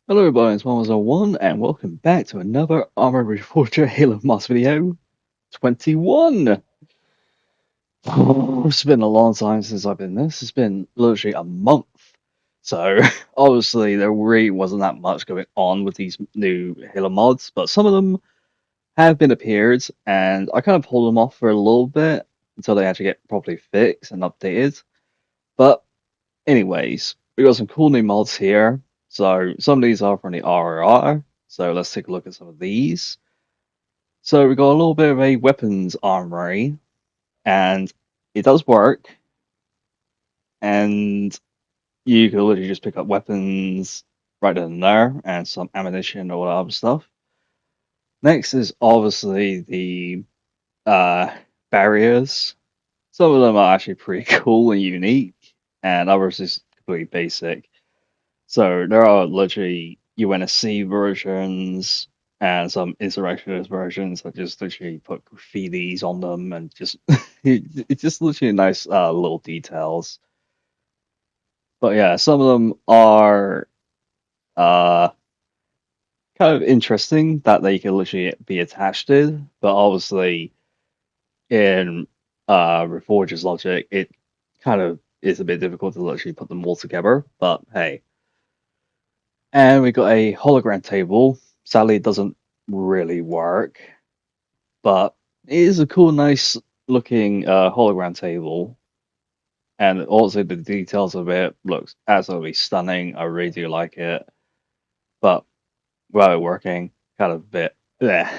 Hello everybody, it's �𝑚1 and welcome back to another Arma Reforger Halo Mods video 21. It's been a long time since I've been this. It's been literally a month. So obviously there really wasn't that much going on with these new Halo mods, but some of them have been appeared and I kind of pulled them off for a little bit until they actually get properly fixed and updated. But anyways, we got some cool new mods here. So some of these are from the RRR. So let's take a look at some of these. So we got a little bit of a weapons armory, and it does work. And you can literally just pick up weapons right then and there, and some ammunition or other stuff. Next is obviously the barriers. Some of them are actually pretty cool and unique, and others is completely basic. So there are literally UNSC versions and some insurrectionist versions that just literally put graffitis on them and just it's just literally nice little details. But yeah, some of them are uh kind of interesting that they can literally be attached to, but obviously in Reforger's logic, it kind of is a bit difficult to literally put them all together. But hey. And we got a hologram table. Sadly, it doesn't really work, but it is a cool, nice looking hologram table. And also the details of it looks absolutely stunning. I really do like it. But without it working, kind of a bit bleh.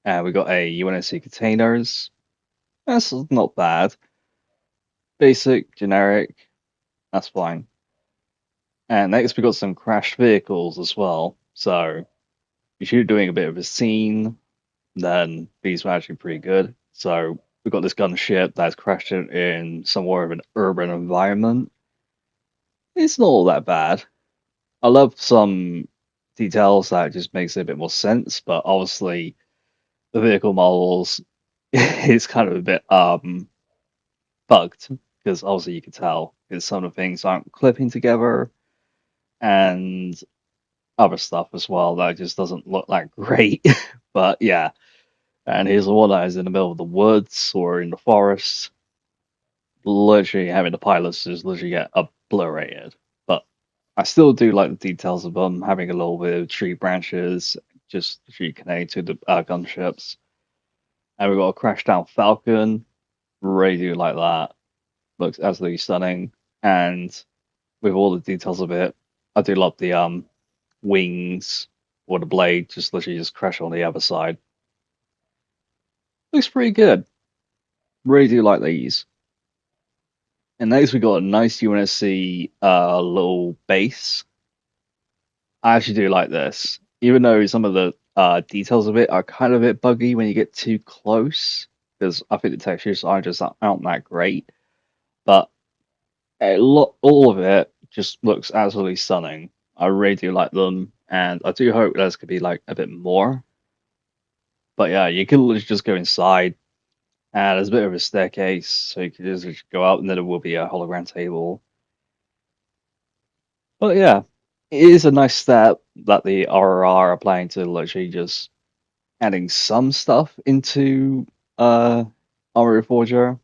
And we got a UNSC containers. That's not bad. Basic, generic, that's fine. And next we got some crashed vehicles as well. So if you're doing a bit of a scene, then these were actually pretty good. So we've got this gunship that's crashed in somewhere of an urban environment. It's not all that bad. I love some details that just makes it a bit more sense, but obviously the vehicle models is kind of a bit bugged because obviously you can tell because some of the things aren't clipping together and other stuff as well that just doesn't look that great. But yeah. And here's the one that is in the middle of the woods or in the forest, literally having the pilots just literally get obliterated. But I still do like the details of them, having a little bit of tree branches, just literally connected to the gunships. And we've got a crashed down Falcon, really do like that. Looks absolutely stunning. And with all the details of it, I do love the wings or the blade just literally just crash on the other side. Looks pretty good. Really do like these. And next we got a nice UNSC little base. I actually do like this, even though some of the details of it are kind of a bit buggy when you get too close, because I think the textures are just aren't that great. But all of it just looks absolutely stunning. I really do like them, and I do hope there's could be like a bit more. But yeah, you can literally just go inside, and there's a bit of a staircase, so you can just go out, and then there will be a hologram table. But yeah, it is a nice step that the RRR are planning to literally just adding some stuff into Arma Reforger,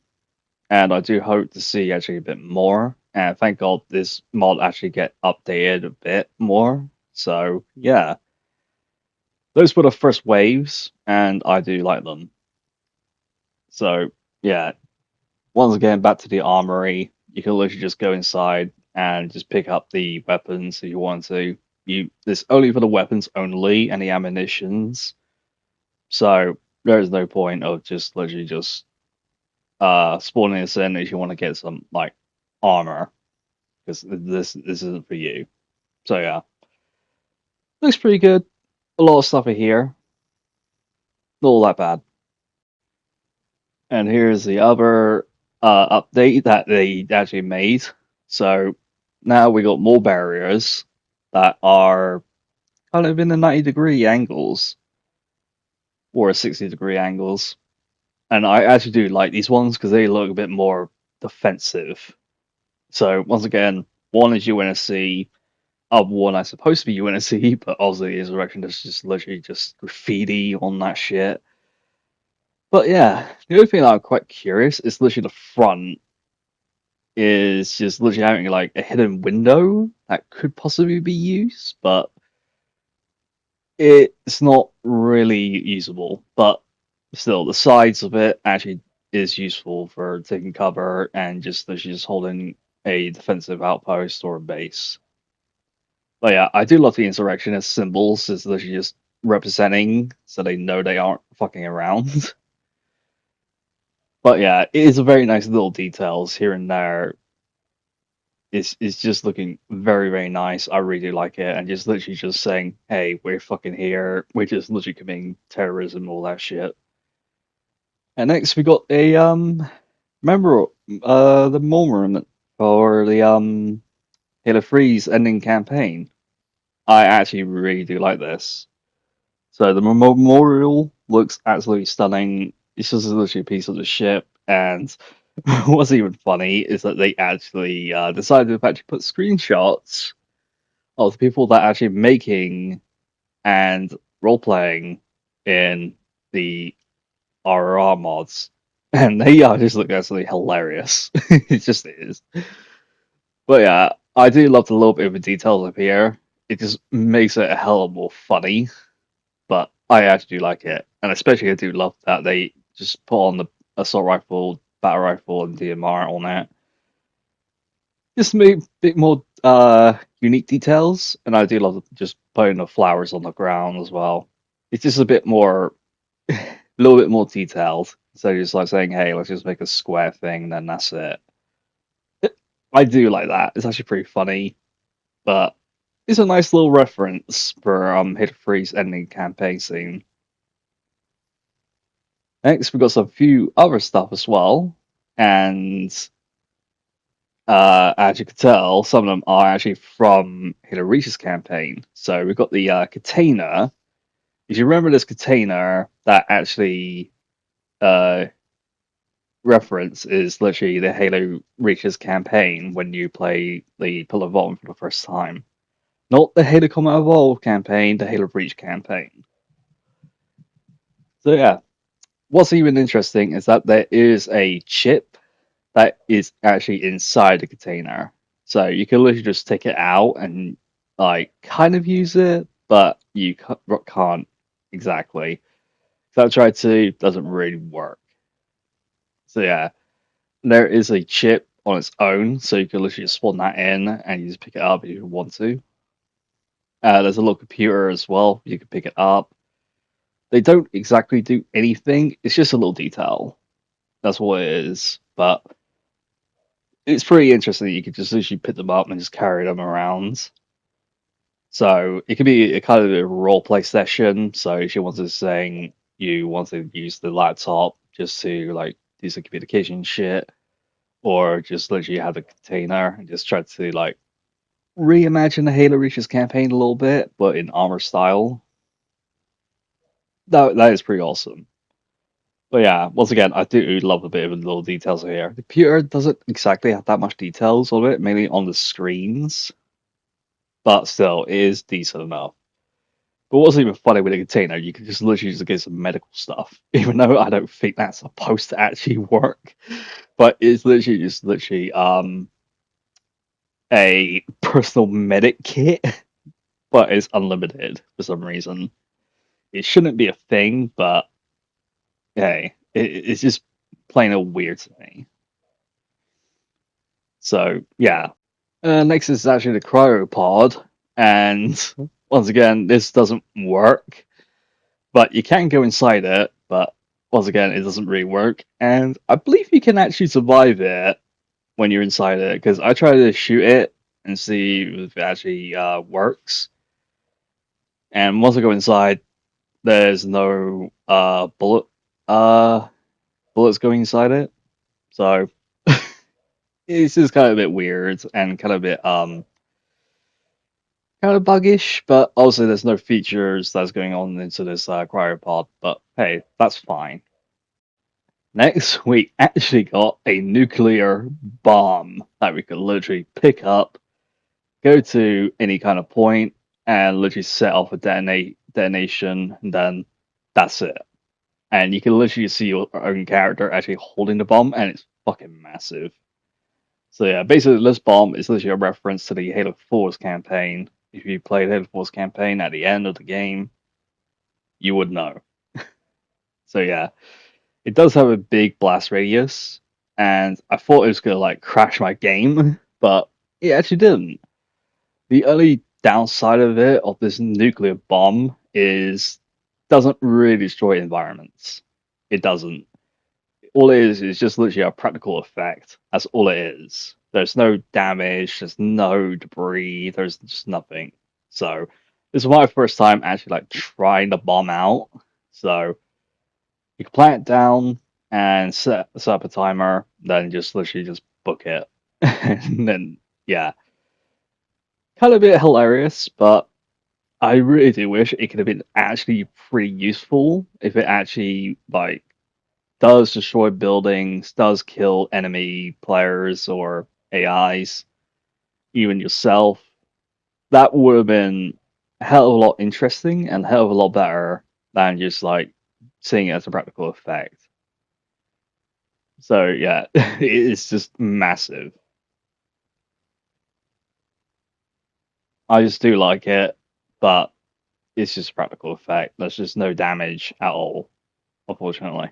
and I do hope to see actually a bit more. And thank God this mod actually get updated a bit more. So yeah, those were the first waves, and I do like them. So yeah, once again back to the armory. You can literally just go inside and just pick up the weapons if you want to. This only for the weapons only and the ammunitions. So there is no point of just literally just spawning this in if you want to get some like armor because this isn't for you. So yeah, looks pretty good. A lot of stuff in here, not all that bad. And here's the other update that they actually made. So now we got more barriers that are kind of in the 90-degree angles or 60-degree angles. And I actually do like these ones because they look a bit more defensive. So once again, one is UNSC, of one that's supposed to be UNSC, but obviously Insurrection is just literally just graffiti on that shit. But yeah, the other thing that I'm quite curious is literally the front is just literally having like a hidden window that could possibly be used, but it's not really usable. But still, the sides of it actually is useful for taking cover and just literally just holding a defensive outpost or a base. But yeah, I do love the insurrectionist symbols. It's literally just representing so they know they aren't fucking around. But yeah, it is a very nice little details here and there. It's just looking very, very nice. I really like it. And just literally just saying, hey, we're fucking here. We're just literally committing terrorism, all that shit. And next we got a remember the moment for the Halo 3's ending campaign. I actually really do like this. So the memorial looks absolutely stunning. It's just literally a piece of the ship, and what's even funny is that they actually decided to actually put screenshots of the people that are actually making and role playing in the RR mods, and they just look absolutely hilarious. It just is. But yeah, I do love the little bit of the details up here. It just makes it a hell of more funny. But I actually do like it, and especially I do love that they just put on the assault rifle, battle rifle, and DMR on it. Just make a bit more unique details, and I do love just putting the flowers on the ground as well. It's just a bit more, a little bit more detailed. So just like saying, "Hey, let's just make a square thing," then that's it. I do like that. It's actually pretty funny, but it's a nice little reference for Hit Free's ending campaign scene. Next, we've got some few other stuff as well, and as you can tell, some of them are actually from Halo Reach's campaign. So we've got the container. If you remember this container, that actually uh, reference is literally the Halo Reach's campaign when you play the Pillar Vault for the first time. Not the Halo Combat Evolved campaign, the Halo Reach campaign. So yeah, what's even interesting is that there is a chip that is actually inside the container. So you can literally just take it out and like kind of use it, but you can't exactly. So I tried to, doesn't really work. So yeah, there is a chip on its own, so you can literally just spawn that in and you just pick it up if you want to. There's a little computer as well, you can pick it up. They don't exactly do anything, it's just a little detail. That's what it is. But it's pretty interesting that you could just literally pick them up and just carry them around. So it could be a kind of a role play session. So if you want to say you want to use the laptop just to like do some communication shit, or just literally have a container and just try to like reimagine the Halo Reaches campaign a little bit, but in armor style. That is pretty awesome. But yeah, once again, I do love a bit of the little details here. The computer doesn't exactly have that much details on it, mainly on the screens, but still, it is decent enough. But what's even funny with a container, you can just literally just get some medical stuff, even though I don't think that's supposed to actually work. But it's literally just literally a personal medic kit, but it's unlimited for some reason. It shouldn't be a thing, but hey, it's just plain old weird to me. So yeah. Next is actually the cryopod, and once again, this doesn't work, but you can go inside it, but once again, it doesn't really work. And I believe you can actually survive it when you're inside it, because I tried to shoot it and see if it actually works. And once I go inside, there's no uh bullets going inside it. So it's just kind of a bit weird and kind of a bit kind of buggish, but also there's no features that's going on into this cryopod. But hey, that's fine. Next, we actually got a nuclear bomb that we could literally pick up, go to any kind of point and literally set off a detonation, and then that's it. And you can literally see your own character actually holding the bomb, and it's fucking massive. So yeah, basically this bomb is literally a reference to the Halo Force campaign. If you played Halo Force campaign at the end of the game, you would know. So yeah, it does have a big blast radius, and I thought it was gonna like crash my game, but it actually didn't. The only downside of it, of this nuclear bomb, is doesn't really destroy environments. It doesn't. All it is just literally a practical effect. That's all it is. There's no damage, there's no debris, there's just nothing. So this is my first time actually like trying the bomb out. So you can plant it down and set up a timer, then just literally just book it. And then yeah. Kind of a bit hilarious, but I really do wish it could have been actually pretty useful if it actually like does destroy buildings, does kill enemy players or AIs, even yourself. That would have been a hell of a lot interesting and a hell of a lot better than just like seeing it as a practical effect. So yeah, it's just massive. I just do like it, but it's just a practical effect. There's just no damage at all, unfortunately.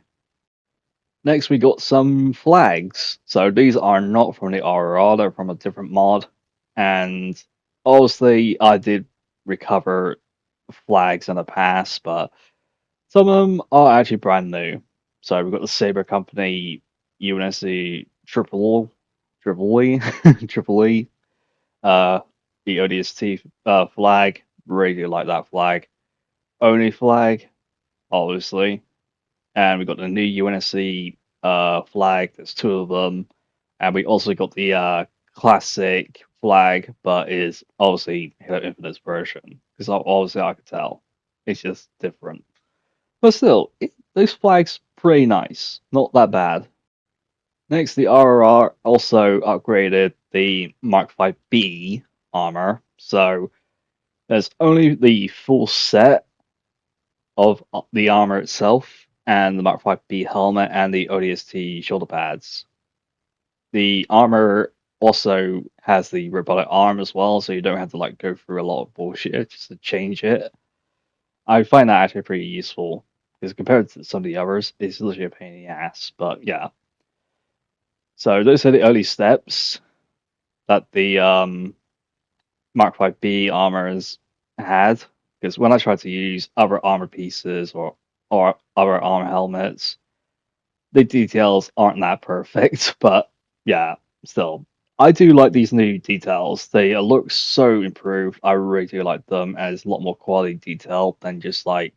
Next, we got some flags. So these are not from the RRR, they're from a different mod. And obviously, I did recover flags in the past, but some of them are actually brand new. So we've got the Saber Company UNSC Triple E, Triple E, uh, the ODST flag. Really like that flag. Oni flag, obviously. And we got the new UNSC flag. There's two of them, and we also got the classic flag, but is obviously Halo Infinite's version because obviously I could tell it's just different. But still, those flags pretty nice, not that bad. Next, the RRR also upgraded the Mark 5B armor, so there's only the full set of the armor itself and the Mark 5B helmet and the ODST shoulder pads. The armor also has the robotic arm as well, so you don't have to like go through a lot of bullshit just to change it. I find that actually pretty useful because compared to some of the others, it's literally a pain in the ass. But yeah, so those are the early steps that the Mark 5B armors had. Because when I tried to use other armor pieces or other armor helmets, the details aren't that perfect, but yeah, still. I do like these new details. They look so improved. I really do like them, and it's a lot more quality detail than just like,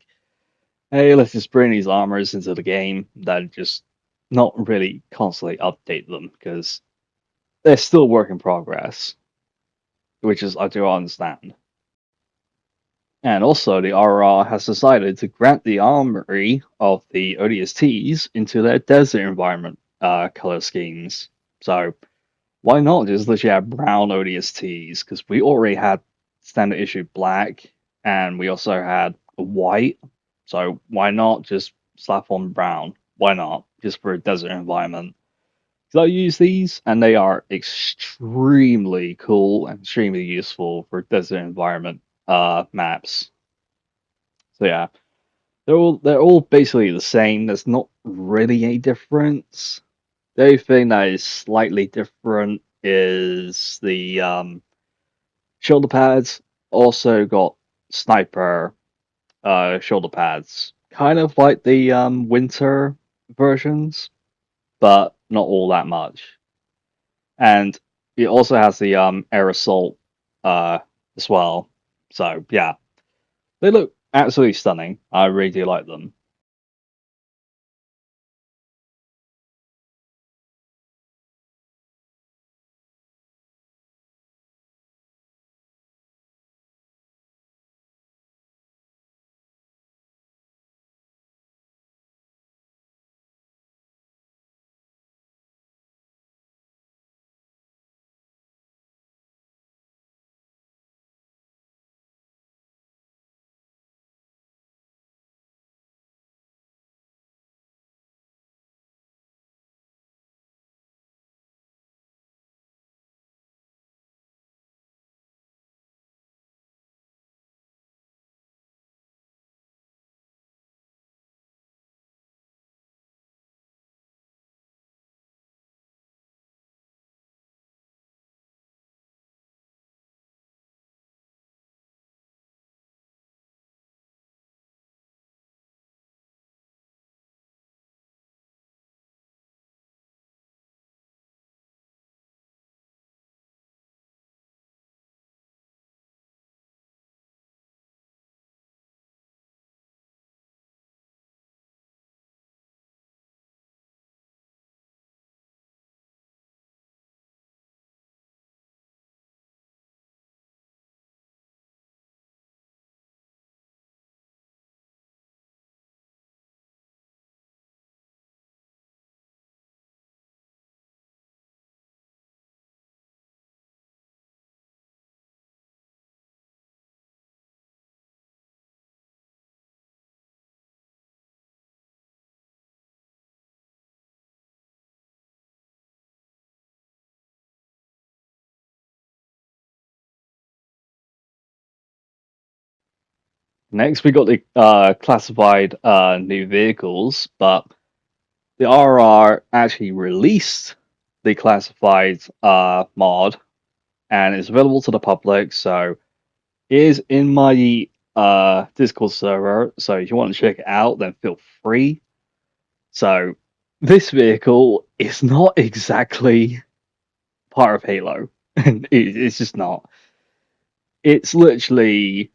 hey, let's just bring these armors into the game, than just not really constantly update them because they're still work in progress, which is I do understand. And also, the RR has decided to grant the armory of the ODSTs into their desert environment color schemes. So why not just literally have brown ODSTs? Because we already had standard issue black, and we also had white. So why not just slap on brown? Why not? Just for a desert environment. Because I use these, and they are extremely cool and extremely useful for desert environment maps. So yeah, they're all basically the same. There's not really a difference. The only thing that is slightly different is the shoulder pads. Also got sniper shoulder pads, kind of like the winter versions, but not all that much. And it also has the air assault as well. So yeah, they look absolutely stunning. I really do like them. Next, we got the classified new vehicles, but the RR actually released the classified mod, and it's available to the public. So it is in my Discord server. So if you want to check it out, then feel free. So this vehicle is not exactly part of Halo. It's just not. It's literally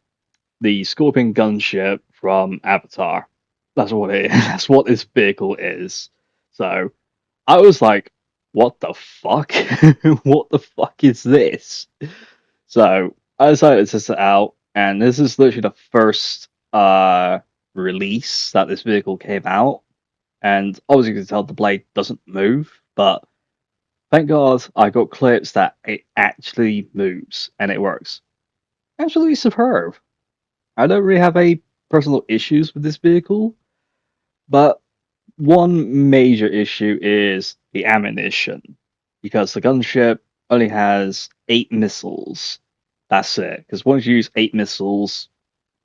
the Scorpion gunship from Avatar. That's what it is. That's what this vehicle is. So I was like, what the fuck? What the fuck is this? So I decided to test it out, and this is literally the first release that this vehicle came out. And obviously you can tell the blade doesn't move, but thank God I got clips that it actually moves and it works. Absolutely superb. I don't really have any personal issues with this vehicle, but one major issue is the ammunition, because the gunship only has 8 missiles. That's it. Because once you use 8 missiles,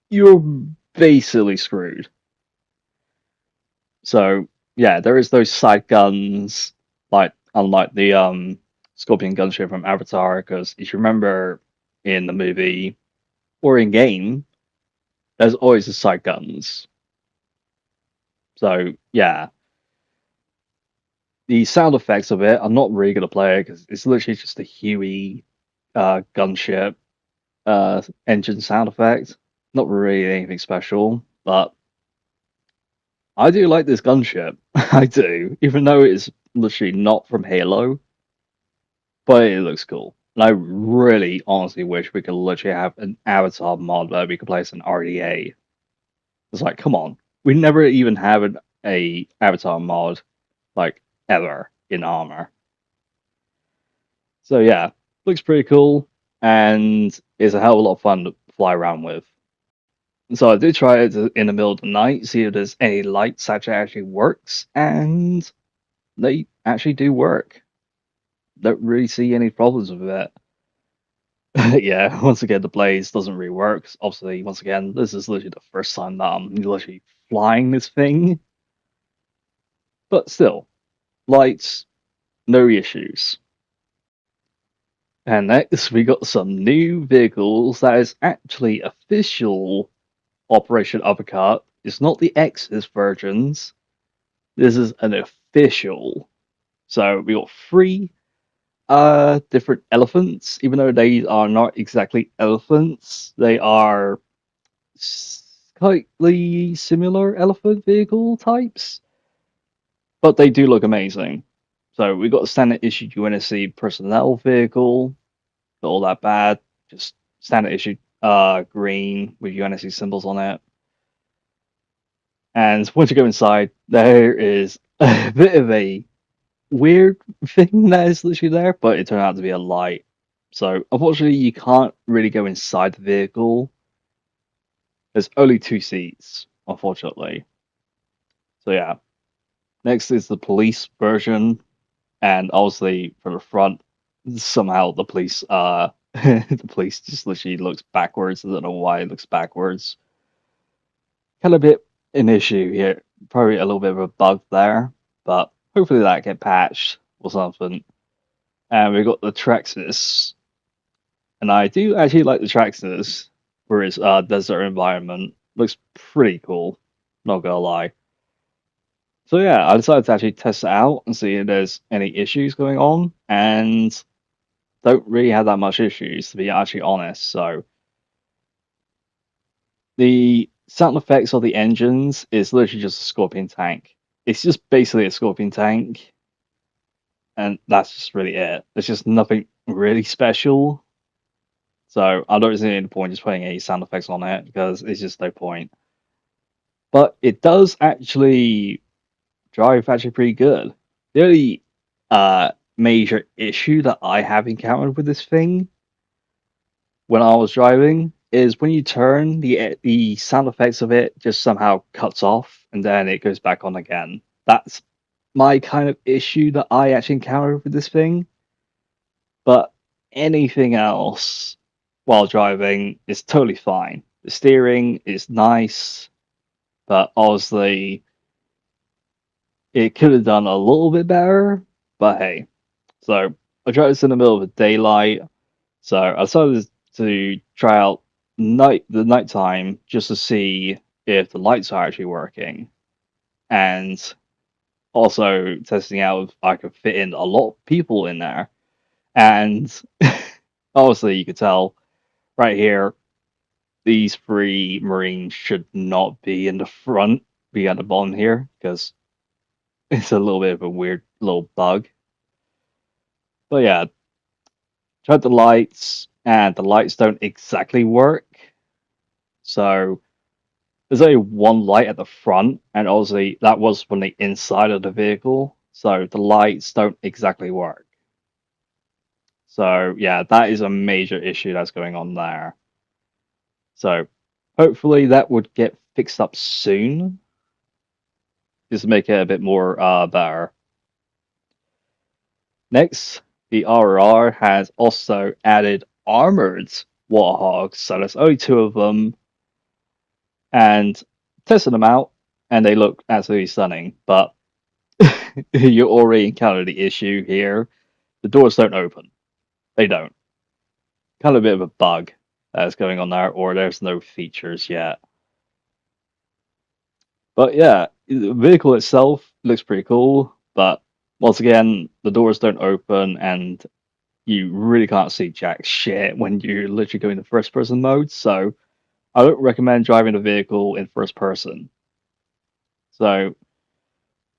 you're basically screwed. So yeah, there is those side guns, like unlike the Scorpion gunship from Avatar. Because if you remember in the movie or in game, there's always the side guns. So yeah, the sound effects of it, I'm not really gonna play it because it's literally just a Huey gunship engine sound effect. Not really anything special, but I do like this gunship. I do, even though it's literally not from Halo, but it looks cool. And I really, honestly wish we could literally have an Avatar mod where we could play as an RDA. It's like, come on, we never even have a Avatar mod like ever in Armor. So yeah, looks pretty cool and is a hell of a lot of fun to fly around with. So I did try it in the middle of the night, see if there's any lights that actually works, and they actually do work. Don't really see any problems with it. Yeah, once again, the blaze doesn't really work. Obviously, once again, this is literally the first time that I'm literally flying this thing. But still, lights, no issues. And next, we got some new vehicles that is actually official Operation Uppercut. It's not the X's versions. This is an official. So we got three different elephants, even though they are not exactly elephants. They are slightly similar elephant vehicle types, but they do look amazing. So we got a standard issue UNSC personnel vehicle, not all that bad, just standard issue green with UNSC symbols on it. And once you go inside, there is a bit of a weird thing that is literally there, but it turned out to be a light. So unfortunately, you can't really go inside the vehicle. There's only 2 seats, unfortunately. So yeah. Next is the police version, and obviously from the front, somehow the police the police just literally looks backwards. I don't know why it looks backwards. Kind of a bit an issue here. Probably a little bit of a bug there, but hopefully that get patched or something. And we've got the Traxxas, and I do actually like the Traxxas for its desert environment. Looks pretty cool, not gonna lie. So yeah, I decided to actually test it out and see if there's any issues going on, and don't really have that much issues to be actually honest. So the sound effects of the engines is literally just a Scorpion tank. It's just basically a Scorpion tank, and that's just really it. There's just nothing really special. So I don't see any point just putting any sound effects on it because it's just no point. But it does actually drive actually pretty good. The only major issue that I have encountered with this thing when I was driving is when you turn, the sound effects of it just somehow cuts off and then it goes back on again. That's my kind of issue that I actually encountered with this thing. But anything else while driving is totally fine. The steering is nice, but obviously it could have done a little bit better. But hey, so I tried this in the middle of the daylight. So I decided to try out the nighttime just to see if the lights are actually working, and also testing out if I could fit in a lot of people in there. And obviously, you could tell right here, these three Marines should not be in the front, be at the bottom here, because it's a little bit of a weird little bug. But yeah, tried the lights, and the lights don't exactly work. So there's only one light at the front, and obviously that was from the inside of the vehicle, so the lights don't exactly work. So yeah, that is a major issue that's going on there. So hopefully that would get fixed up soon, just to make it a bit more better. Next, the RR has also added armored warthogs, so there's only two of them, and testing them out, and they look absolutely stunning. But you already encountered the issue here. The doors don't open. They don't. Kind of a bit of a bug that's going on there, or there's no features yet. But yeah, the vehicle itself looks pretty cool, but once again, the doors don't open, and you really can't see jack shit when you literally go into first person mode. So I don't recommend driving the vehicle in first person. So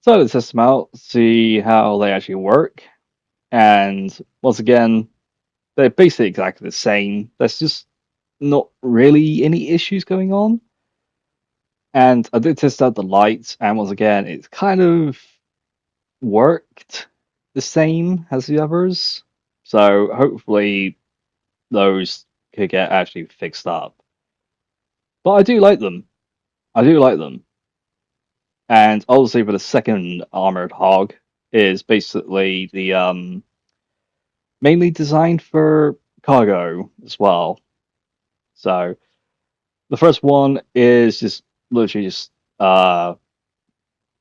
let's test them out, see how they actually work. And once again, they're basically exactly the same. There's just not really any issues going on. And I did test out the lights, and once again, it's kind of worked the same as the others. So hopefully those could get actually fixed up. But I do like them. I do like them. And obviously for the second armored hog is basically the mainly designed for cargo as well. So the first one is just literally just a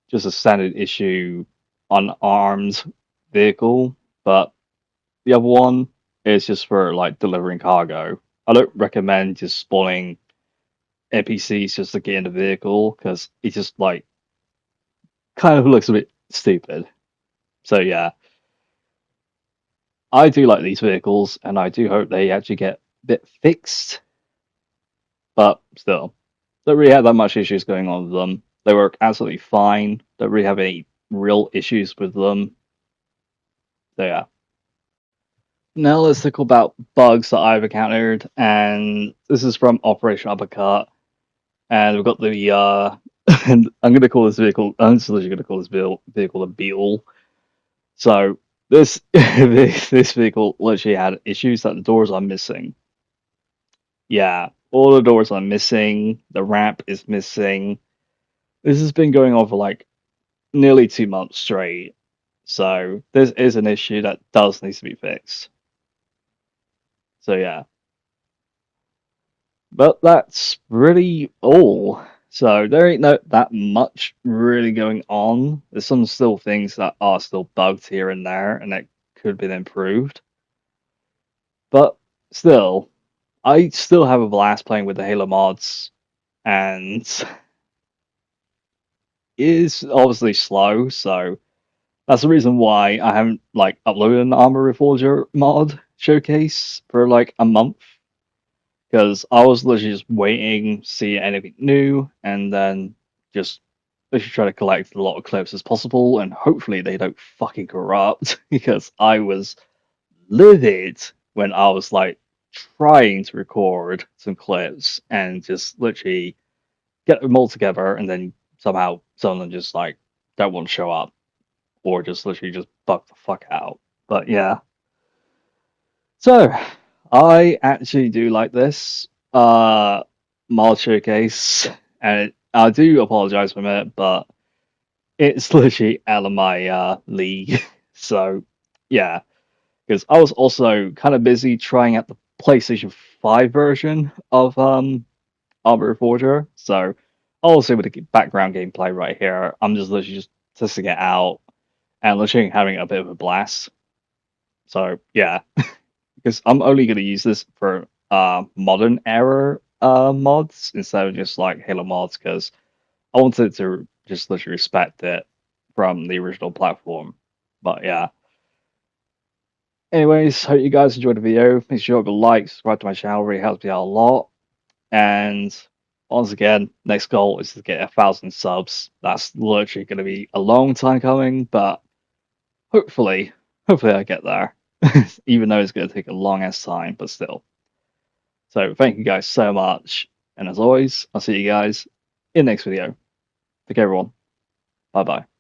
standard issue unarmed vehicle, but the other one is just for like delivering cargo. I don't recommend just spawning NPCs just to get in the vehicle because it just like kind of looks a bit stupid. So yeah, I do like these vehicles, and I do hope they actually get a bit fixed. But still, don't really have that much issues going on with them. They work absolutely fine. Don't really have any real issues with them. So yeah. Now let's talk about bugs that I've encountered, and this is from Operation Uppercut. And we've got the and I'm gonna call this vehicle. I'm just literally gonna call this vehicle a Beetle. So this this vehicle literally had issues that the doors are missing. Yeah, all the doors are missing. The ramp is missing. This has been going on for like nearly 2 months straight. So this is an issue that does need to be fixed. So yeah. But that's really all. So there ain't no that much really going on. There's some still things that are still bugged here and there, and that could be improved. But still, I still have a blast playing with the Halo mods, and it is obviously slow. So that's the reason why I haven't like uploaded an Arma Reforger mod showcase for like a month. Because I was literally just waiting to see anything new, and then just literally try to collect a lot of clips as possible, and hopefully they don't fucking corrupt, because I was livid when I was like trying to record some clips and just literally get them all together, and then somehow some of them just like don't want to show up, or just literally just bug the fuck out. But yeah. So I actually do like this mod showcase, and I do apologize for it, but it's literally out of my league. So yeah, because I was also kind of busy trying out the PlayStation 5 version of Arma Reforger. So also with the background gameplay right here, I'm just literally just testing it out and literally having a bit of a blast. So yeah, because I'm only going to use this for modern era mods instead of just like Halo mods because I wanted to just literally respect it from the original platform. But yeah. Anyways, hope you guys enjoyed the video. Make sure you drop a like, subscribe to my channel, really helps me out a lot. And once again, next goal is to get 1,000 subs. That's literally going to be a long time coming, but hopefully, hopefully I get there. Even though it's going to take a long ass time, but still. So thank you guys so much. And as always, I'll see you guys in the next video. Take care, everyone. Bye bye.